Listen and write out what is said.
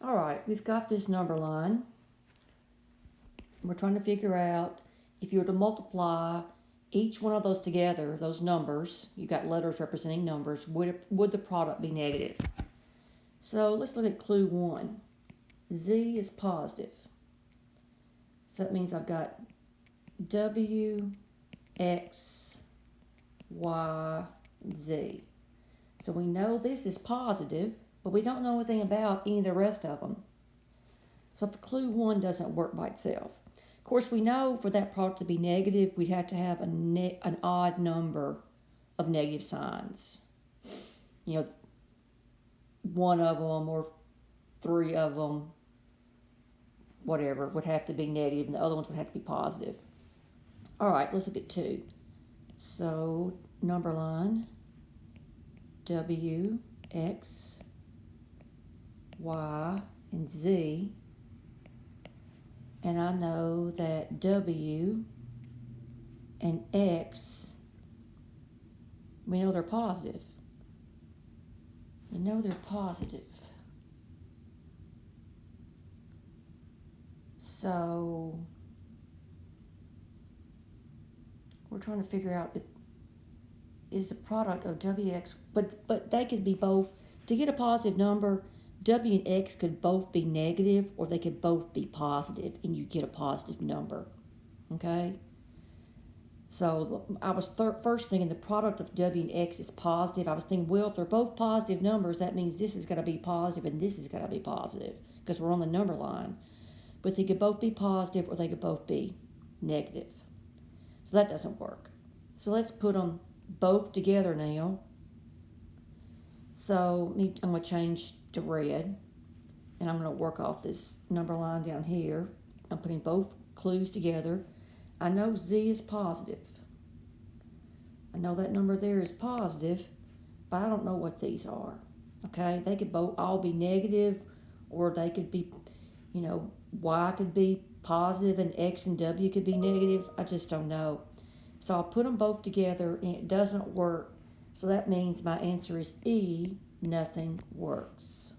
All right, we've got this number line. We're trying to figure out if you were to multiply each one of those together, those numbers, you got letters representing numbers, would the product be negative? So let's look at clue 1. Z is positive. So that means I've got W, X, Y, Z. So we know this is positive, but we don't know anything about any of the rest of them. So if clue 1 doesn't work by itself. Of course, we know for that product to be negative, we'd have to have an odd number of negative signs. You know, one of them or 3 of them, whatever, would have to be negative, and the other ones would have to be positive. All right, let's look at 2. So number line, W, X, Y, and Z. And I know that W and X, we know they're positive. We know they're positive. So we're trying to figure out if is the product of WX, but they could be both. To get a positive number, W and X could both be negative, or they could both be positive, and you get a positive number. Okay? So I was first thinking the product of W and X is positive. I was thinking, well, if they're both positive numbers, that means this is going to be positive and this is going to be positive, because we're on the number line. But they could both be positive or they could both be negative. So that doesn't work. So let's put them both together now. So I'm going to change to red, and I'm going to work off this number line down here. I'm putting both clues together. I know Z is positive. I know that number there is positive, but I don't know what these are. Okay, they could both all be negative, or they could be, Y could be positive and X and W could be negative. I just don't know. So I'll put them both together, and it doesn't work. So that means my answer is E, nothing works.